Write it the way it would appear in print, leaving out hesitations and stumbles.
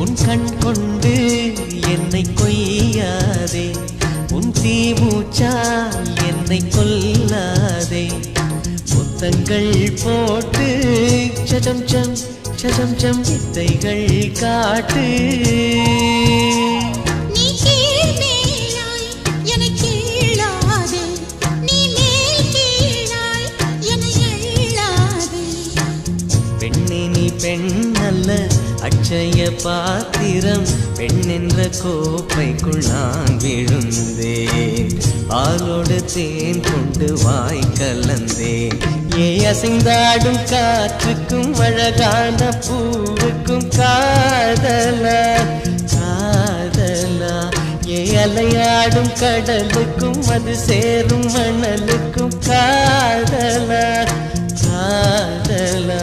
உன் கண் கொண்டு என்னை கொய்யாதே, உன் தீமூச்சா என்னை கொல்லாதே. முத்தங்கள் போட்டு சஜம் சம் சஜம் சம் வித்தைகள் காட்டு. பெண் அல்ல அட்சய பாத்திரம், பெண் என்ற கோப்பைக்குள் நான் விழுந்தேன். பாலோடு தேன் கொண்டு வாய் கலந்தேன். ஏ அசைந்தாடும் காற்றுக்கும் அழகான பூவுக்கும் காதலா காதலா. ஏ அலையாடும் கடலுக்கும் அது சேரும் மணலுக்கும் காதலா காதலா.